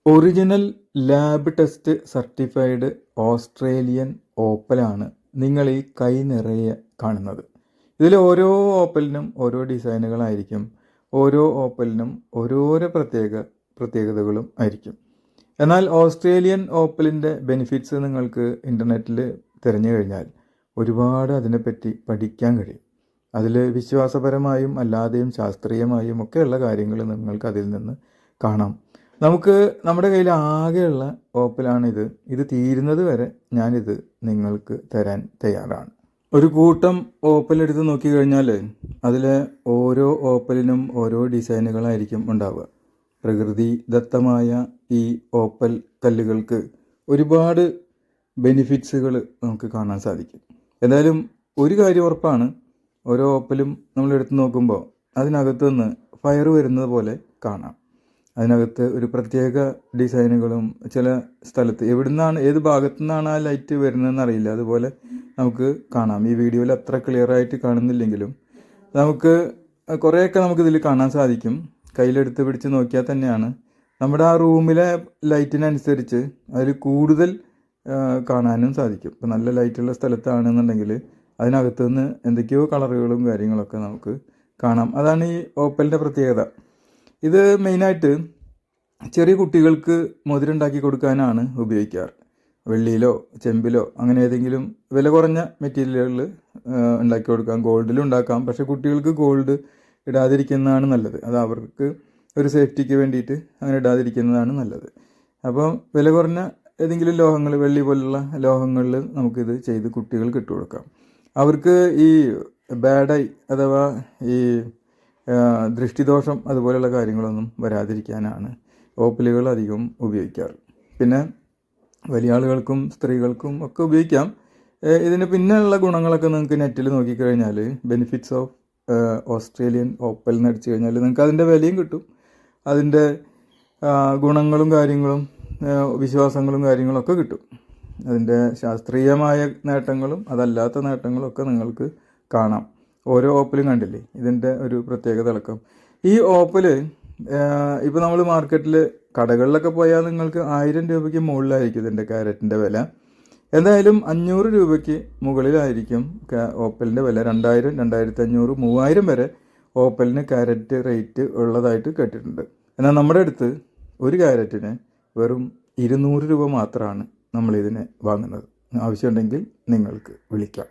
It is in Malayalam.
Original lab test certified Australian ഓപ്പലാണ് നിങ്ങൾ ഈ കൈ നിറയെ കാണുന്നത്. ഇതിൽ ഓരോ ഓപ്പലിനും ഓരോ ഡിസൈനുകളായിരിക്കും, ഓരോ ഓപ്പലിനും ഓരോരോ പ്രത്യേകതകളും ആയിരിക്കും. എന്നാൽ ഓസ്ട്രേലിയൻ ഓപ്പലിൻ്റെ ബെനിഫിറ്റ്സ് നിങ്ങൾക്ക് ഇൻ്റർനെറ്റിൽ തിരഞ്ഞു കഴിഞ്ഞാൽ ഒരുപാട് അതിനെപ്പറ്റി പഠിക്കാൻ കഴിയും. അതിൽ വിശ്വാസപരമായും അല്ലാതെയും ശാസ്ത്രീയമായും ഒക്കെയുള്ള കാര്യങ്ങൾ നിങ്ങൾക്ക് അതിൽ നിന്ന് കാണാം. നമുക്ക് നമ്മുടെ കയ്യിൽ ആകെയുള്ള ഓപ്പലാണിത്. ഇത് തീരുന്നത് വരെ ഞാനിത് നിങ്ങൾക്ക് തരാൻ തയ്യാറാണ്. ഒരു കൂട്ടം ഓപ്പൽ എടുത്ത് നോക്കിക്കഴിഞ്ഞാൽ അതിലെ ഓരോ ഓപ്പലിനും ഓരോ ഡിസൈനുകളായിരിക്കും ഉണ്ടാവുക. പ്രകൃതിദത്തമായ ഈ ഓപ്പൽ കല്ലുകൾക്ക് ഒരുപാട് ബെനിഫിറ്റ്സുകൾ നമുക്ക് കാണാൻ സാധിക്കും. എന്തായാലും ഒരു കാര്യം ഉറപ്പാണ്, ഓരോ ഓപ്പലും നമ്മൾ എടുത്ത് നോക്കുമ്പോൾ അതിനകത്ത് നിന്ന് ഫയർ വരുന്നത് പോലെ കാണാം. അതിനകത്ത് ഒരു പ്രത്യേക ഡിസൈനുകളും ചില സ്ഥലത്ത് ഏത് ഭാഗത്തു നിന്നാണ് ആ ലൈറ്റ് വരുന്നതെന്ന് അറിയില്ല, അതുപോലെ നമുക്ക് കാണാം. ഈ വീഡിയോയിൽ അത്ര ക്ലിയറായിട്ട് കാണുന്നില്ലെങ്കിലും നമുക്ക് കുറേയൊക്കെ നമുക്കിതിൽ കാണാൻ സാധിക്കും. കയ്യിലെടുത്ത് പിടിച്ച് നോക്കിയാൽ തന്നെയാണ് നമ്മുടെ ആ റൂമിലെ ലൈറ്റിനനുസരിച്ച് അതിൽ കൂടുതൽ കാണാനും സാധിക്കും. ഇപ്പം നല്ല ലൈറ്റുള്ള സ്ഥലത്താണെന്നുണ്ടെങ്കിൽ അതിനകത്ത് നിന്ന് എന്തൊക്കെയോ കളറുകളും കാര്യങ്ങളൊക്കെ നമുക്ക് കാണാം. അതാണ് ഈ ഓപ്പലിൻ്റെ പ്രത്യേകത. ഇത് മെയിനായിട്ട് ചെറിയ കുട്ടികൾക്ക് മോതിരമുണ്ടാക്കി കൊടുക്കാനാണ് ഉപയോഗിക്കാറ്. വെള്ളിയിലോ ചെമ്പിലോ അങ്ങനെ ഏതെങ്കിലും വില കുറഞ്ഞ മെറ്റീരിയലുകളിൽ ഉണ്ടാക്കി കൊടുക്കാം. ഗോൾഡിലും ഉണ്ടാക്കാം, പക്ഷേ കുട്ടികൾക്ക് ഗോൾഡ് ഇടാതിരിക്കുന്നതാണ് നല്ലത്. അത് അവർക്ക് ഒരു സേഫ്റ്റിക്ക് വേണ്ടിയിട്ട് അങ്ങനെ ഇടാതിരിക്കുന്നതാണ് നല്ലത്. അപ്പോൾ വില കുറഞ്ഞ ഏതെങ്കിലും ലോഹങ്ങൾ, വെള്ളി പോലുള്ള ലോഹങ്ങളിൽ നമുക്കിത് ചെയ്ത് കുട്ടികൾക്ക് ഇട്ട് കൊടുക്കാം. അവർക്ക് ഈ ബാഡ് ഐ അഥവാ ഈ ദൃഷ്ടിദോഷം അതുപോലെയുള്ള കാര്യങ്ങളൊന്നും വരാതിരിക്കാനാണ് ഓപ്പലുകൾ അധികം ഉപയോഗിക്കാറ്. പിന്നെ വലിയ ആളുകൾക്കും സ്ത്രീകൾക്കും ഒക്കെ ഉപയോഗിക്കാം. ഇതിന് പിന്നെയുള്ള ഗുണങ്ങളൊക്കെ നിങ്ങൾക്ക് നെറ്റിൽ നോക്കിക്കഴിഞ്ഞാൽ ബെനിഫിറ്റ്സ് ഓഫ് ഓസ്ട്രേലിയൻ ഓപ്പൽ എന്ന് അടിച്ചു കഴിഞ്ഞാൽ നിങ്ങൾക്ക് അതിൻ്റെ വിലയും കിട്ടും. അതിൻ്റെ ഗുണങ്ങളും കാര്യങ്ങളും വിശ്വാസങ്ങളും കാര്യങ്ങളൊക്കെ കിട്ടും. അതിൻ്റെ ശാസ്ത്രീയമായ നേട്ടങ്ങളും അതല്ലാത്ത നേട്ടങ്ങളും ഒക്കെ നിങ്ങൾക്ക് കാണാം. ഓരോ ഓപ്പലും കണ്ടില്ലേ, ഇതിൻ്റെ ഒരു പ്രത്യേകത അടക്കം. ഈ ഓപ്പൽ ഇപ്പോൾ നമ്മൾ മാർക്കറ്റിൽ കടകളിലൊക്കെ പോയാൽ നിങ്ങൾക്ക് 1000 രൂപയ്ക്ക് മുകളിലായിരിക്കും ഇതിൻ്റെ ക്യാരറ്റിൻ്റെ വില. എന്തായാലും 500 രൂപയ്ക്ക് മുകളിലായിരിക്കും ഓപ്പലിൻ്റെ വില. 2000, 2500, 3000 വരെ ഓപ്പലിന് ക്യാരറ്റ് റേറ്റ് ഉള്ളതായിട്ട് കേട്ടിട്ടുണ്ട്. എന്നാൽ നമ്മുടെ അടുത്ത് ഒരു ക്യാരറ്റിന് വെറും 200 രൂപ മാത്രമാണ് നമ്മളിതിനെ വാങ്ങുന്നത്. ആവശ്യമുണ്ടെങ്കിൽ നിങ്ങൾക്ക് വിളിക്കാം.